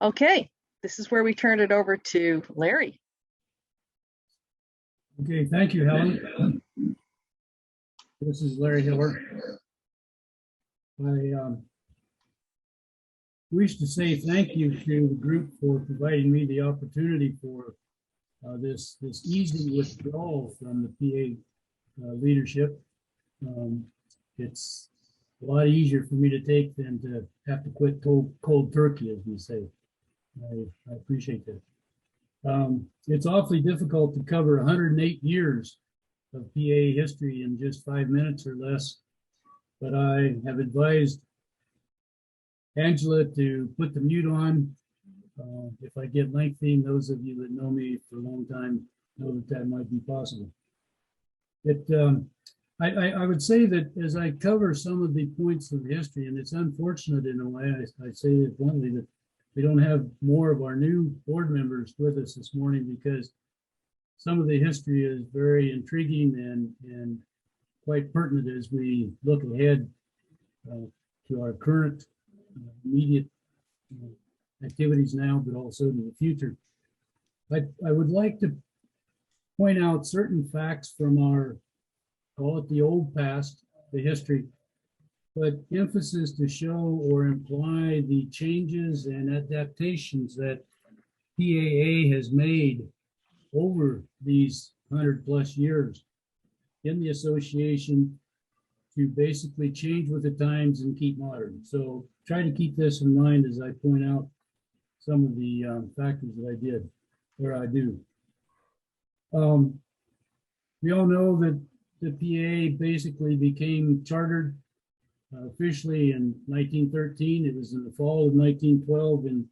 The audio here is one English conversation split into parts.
Okay, this is where we turn it over to Larry. Okay, thank you, Helen. This is Larry Hiller. I wish to say thank you to the group for providing me the opportunity for this easy withdrawal from the PA leadership. It's a lot easier for me to take than to have to quit cold turkey, as we say. I appreciate that. It's awfully difficult to cover 108 years of PAA history in just 5 minutes or less, but I have advised Angela to put the mute on. If I get lengthy, and those of you that know me for a long time know that that might be possible. I would say that as I cover some of the points of history, and it's unfortunate in a way, I say it bluntly, that we don't have more of our new board members with us this morning, because some of the history is very intriguing and quite pertinent as we look ahead to our current immediate activities now, but also to the future. I would like to point out certain facts from our, call it the old past, the history, but emphasis to show or imply the changes and adaptations that PAA has made over these 100+ years in the association to basically change with the times and keep modern. So try to keep this in mind as I point out some of the factors that I did, or I do. We all know that the PAA basically became chartered officially in 1913. It was in the fall of 1912 in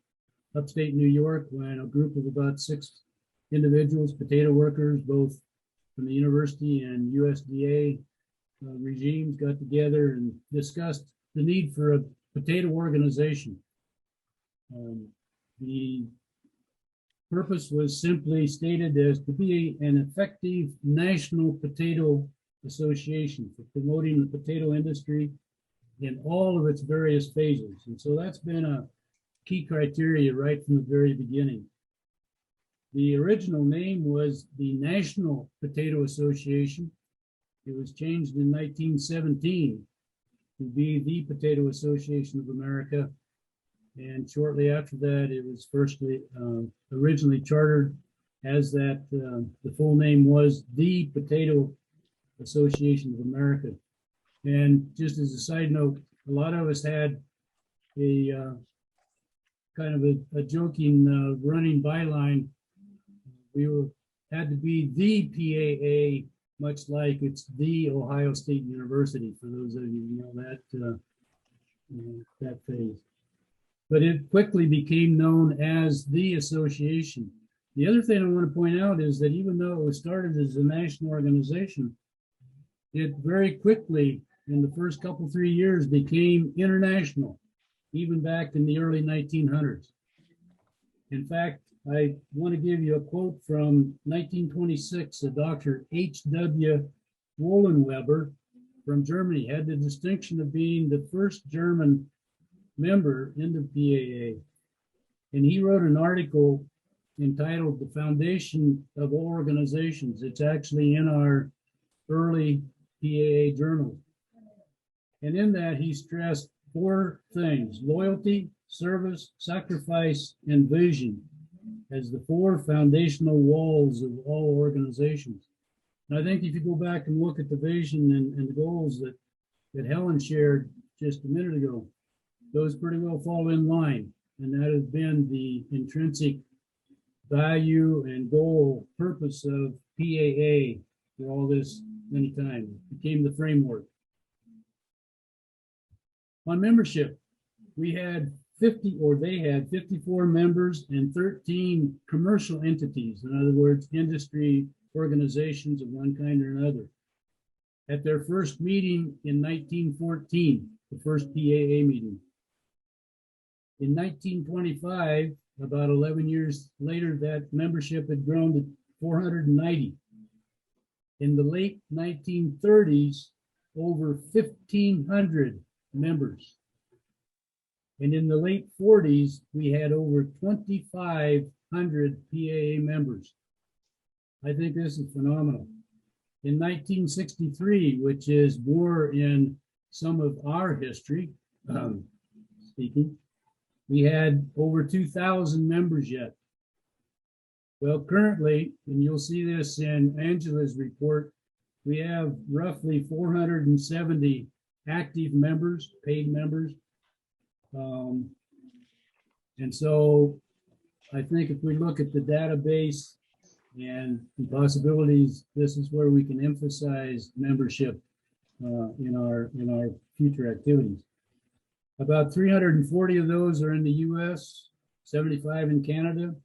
upstate New York, when a group of about 6 individuals, potato workers, both from the university and USDA regimes, got together and discussed the need for a potato organization. The purpose was simply stated as to be an effective national potato association for promoting the potato industry in all of its various phases. And so that's been a key criteria right from the very beginning. The original name was the National Potato Association. It was changed in 1917 to be the Potato Association of America. And shortly after that, it was originally chartered as that. The full name was the Potato Association of America. And just as a side note, a lot of us had a kind of a joking running byline. We had to be the PAA, much like it's the Ohio State University, for those of you who know that phase. But it quickly became known as the association. The other thing I want to point out is that even though it was started as a national organization, it very quickly, in the first 3 years, became international, even back in the early 1900s. In fact, I want to give you a quote from 1926. A Dr. H.W. Wollenweber from Germany had the distinction of being the first German member in the PAA. And he wrote an article entitled "The Foundation of All Organizations." It's actually in our early PAA journal. And in that, he stressed 4 things: loyalty, service, sacrifice, and vision, as the 4 foundational walls of all organizations. And I think if you go back and look at the vision and the goals that Helen shared just a minute ago, those pretty well fall in line. And that has been the intrinsic value and goal purpose of PAA for all this many times. It became the framework. On membership, we had they had 54 members and 13 commercial entities. In other words, industry organizations of one kind or another. At their first meeting in 1914, the first PAA meeting. In 1925, about 11 years later, that membership had grown to 490. In the late 1930s, over 1,500 members. And in the late 40s, we had over 2,500 PAA members. I think this is phenomenal. In 1963, which is more in some of our history, speaking, we had over 2,000 members yet. Well, currently, and you'll see this in Angela's report, we have roughly 470 active members, paid members. And so I think if we look at the database and the possibilities, this is where we can emphasize membership in our future activities. About 340 of those are in the US, 75 in Canada,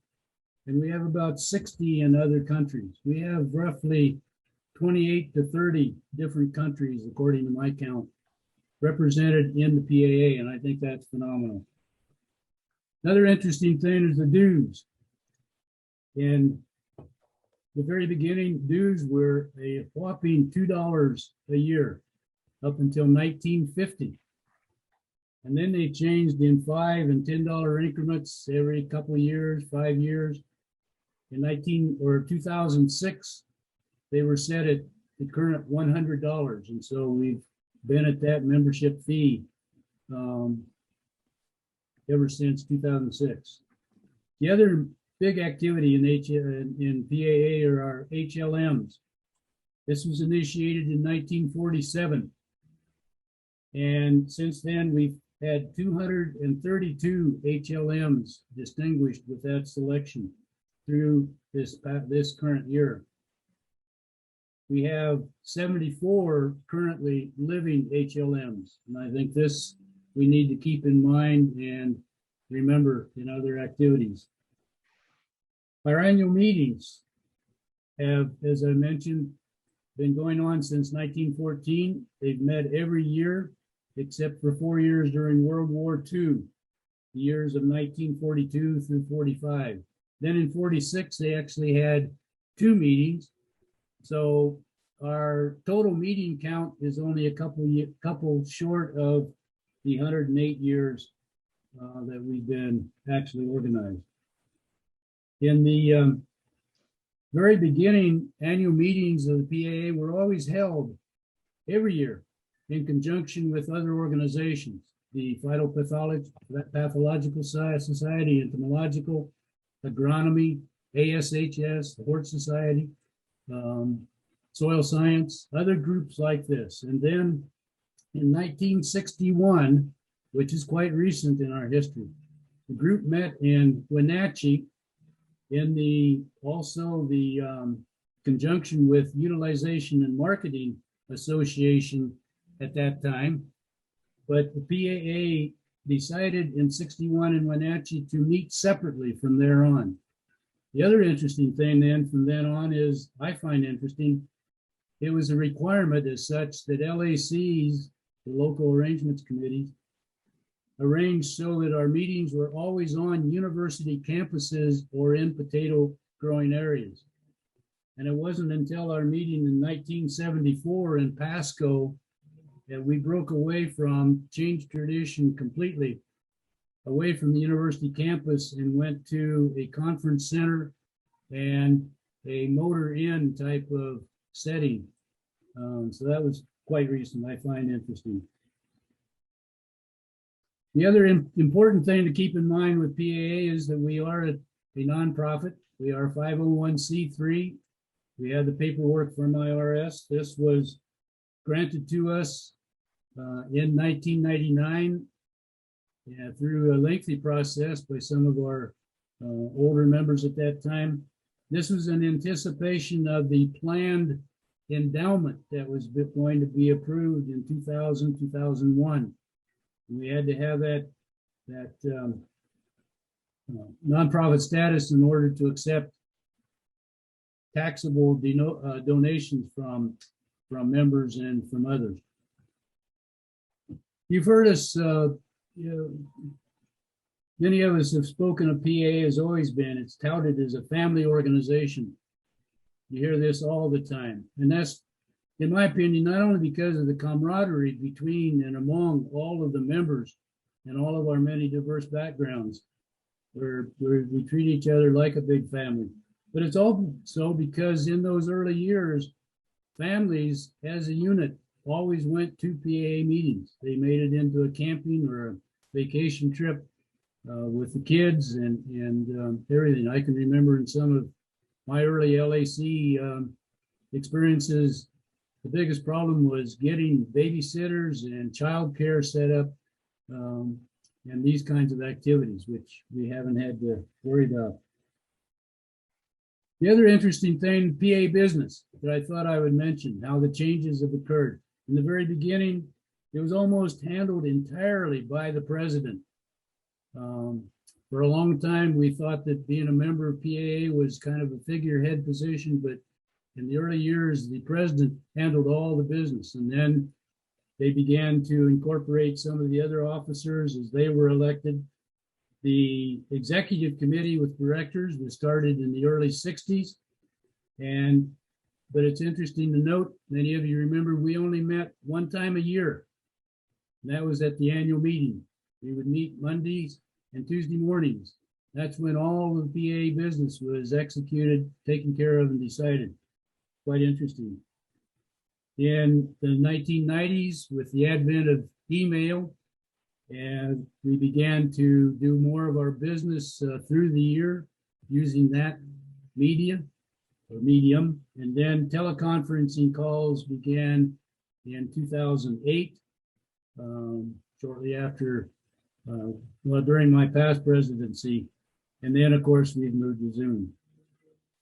and we have about 60 in other countries. We have roughly 28 to 30 different countries, according to my count, represented in the PAA, and I think that's phenomenal. Another interesting thing is the dues. In the very beginning, dues were a whopping $2 a year up until 1950. And then they changed in $5 and $10 increments every couple of years, 5 years. In 2006, they were set at the current $100. And so we've been at that membership fee ever since 2006. The other big activity in PAA are our HLMs. This was initiated in 1947. And since then, we've had 232 HLMs distinguished with that selection through this current year. We have 74 currently living HLMs, and I think this we need to keep in mind and remember in other activities. Our annual meetings have, as I mentioned, been going on since 1914. They've met every year except for 4 years during World War II, the years of 1942 through 45. Then in 46, they actually had 2 meetings. So our total meeting count is only a couple short of the 108 years that we've been actually organized. In the very beginning, annual meetings of the PAA were always held every year in conjunction with other organizations, the Phytopathological Society, Entomological, Agronomy, ASHS, the Hort Society, Soil Science, other groups like this. And then in 1961, which is quite recent in our history, the group met in Wenatchee in the conjunction with Utilization and Marketing Association at that time. But the PAA decided in 61 in Wenatchee to meet separately from there on. The other interesting thing then from then on is, I find interesting, it was a requirement as such that LACs, the local arrangements committees, arranged so that our meetings were always on university campuses or in potato growing areas. And it wasn't until our meeting in 1974 in Pasco that we broke away from, changed tradition completely, away from the university campus and went to a conference center and a motor inn type of setting. So that was quite recent, I find interesting. The other important thing to keep in mind with PAA is that we are a nonprofit. We are 501c3. We have the paperwork from IRS. This was granted to us in 1999 through a lengthy process by some of our older members at that time. This was in anticipation of the planned endowment that was going to be approved in 2000, 2001. We had to have that nonprofit status in order to accept taxable donations from members and from others. You've heard us, many of us have spoken of PAA as always been. It's touted as a family organization. You hear this all the time. And that's, in my opinion, not only because of the camaraderie between and among all of the members and all of our many diverse backgrounds. We treat each other like a big family. But it's also because in those early years, families as a unit always went to PAA meetings. They made it into a camping or a vacation trip with the kids and everything. I can remember in some of my early LAC experiences, the biggest problem was getting babysitters and childcare set up and these kinds of activities, which we haven't had to worry about. The other interesting thing, PA business, that I thought I would mention, how the changes have occurred. In the very beginning, it was almost handled entirely by the president. For a long time, we thought that being a member of PAA was kind of a figurehead position, but in the early years, the president handled all the business, and then they began to incorporate some of the other officers as they were elected. The executive committee with directors was started in the early 60s. But it's interesting to note, many of you remember, we only met one time a year. And that was at the annual meeting. We would meet Mondays and Tuesday mornings. That's when all of the PA business was executed, taken care of, and decided. Quite interesting. In the 1990s, with the advent of email, and we began to do more of our business through the year using that media or medium. And then teleconferencing calls began in 2008, shortly after, during my past presidency. And then, of course, we've moved to Zoom.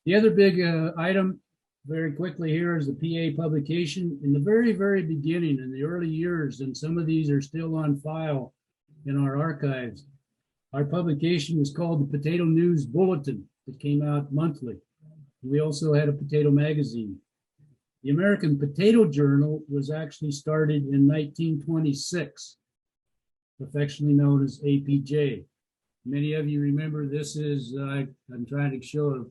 The other big item very quickly here is the PA publication. In the very, very beginning, in the early years, and some of these are still on file in our archives, our publication was called the Potato News Bulletin. It came out monthly. We also had a potato magazine. The American Potato Journal was actually started in 1926, affectionately known as APJ. Many of you remember this is, I'm trying to show,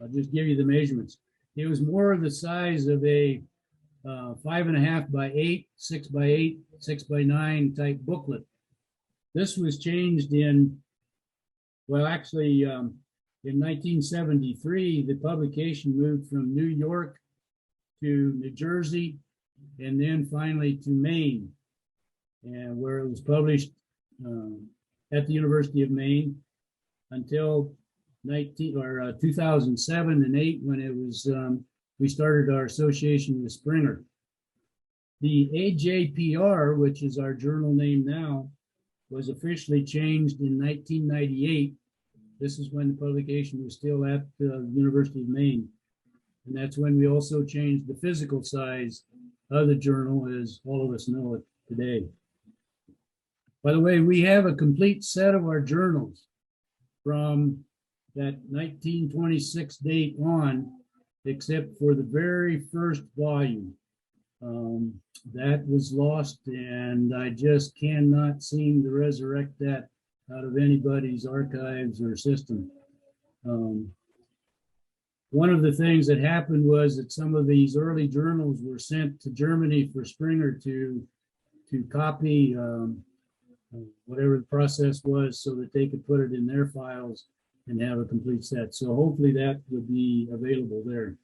I'll just give you the measurements. It was more of the size of a 5.5 by 8, 6 by 8, 6 by 9 type booklet. This was changed in 1973, the publication moved from New York to New Jersey, and then finally to Maine, and where it was published at the University of Maine until 2007 and 8, when it was we started our association with Springer. The AJPR, which is our journal name now, was officially changed in 1998. This is when the publication was still at the University of Maine. And that's when we also changed the physical size of the journal, as all of us know it today. By the way, we have a complete set of our journals from that 1926 date on, except for the very first volume. That was lost, and I just cannot seem to resurrect that out of anybody's archives or system. One of the things that happened was that some of these early journals were sent to Germany for Springer to copy whatever the process was, so that they could put it in their files and have a complete set. So hopefully that would be available there.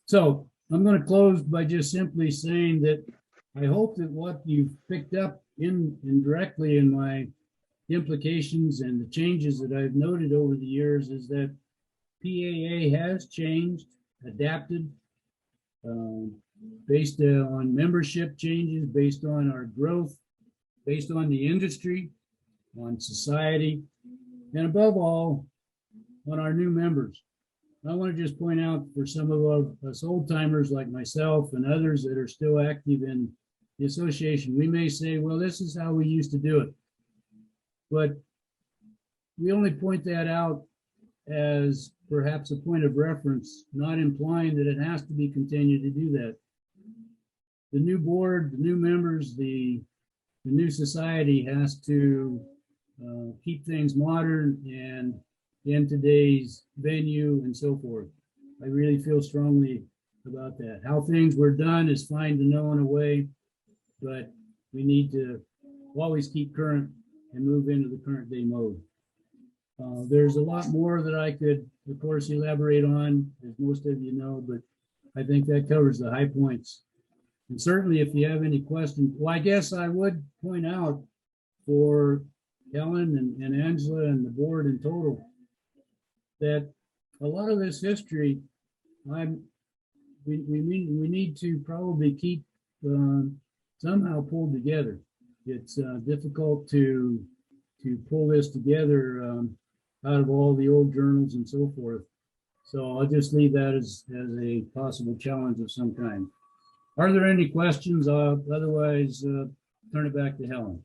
So I'm going to close by just simply saying that I hope that what you've picked up indirectly in my implications and the changes that I've noted over the years is that PAA has changed, adapted, based on membership changes, based on our growth, based on the industry, on society, and above all, on our new members. I want to just point out for some of us old timers like myself and others that are still active in the association, we may say, well, this is how we used to do it. But we only point that out as perhaps a point of reference, not implying that it has to be continued to do that. The new board, the new members, the new society has to keep things modern and in today's venue and so forth. I really feel strongly about that. How things were done is fine to know in a way, but we need to always keep current and move into the current day mode. There's a lot more that I could, of course, elaborate on, as most of you know, but I think that covers the high points. And certainly if you have any questions, well, I guess I would point out for Helen and Angela and the board in total that a lot of this history, we need to probably keep somehow pulled together. It's difficult to pull this together out of all the old journals and so forth. So I'll just leave that as a possible challenge of some kind. Are there any questions? Otherwise, turn it back to Helen.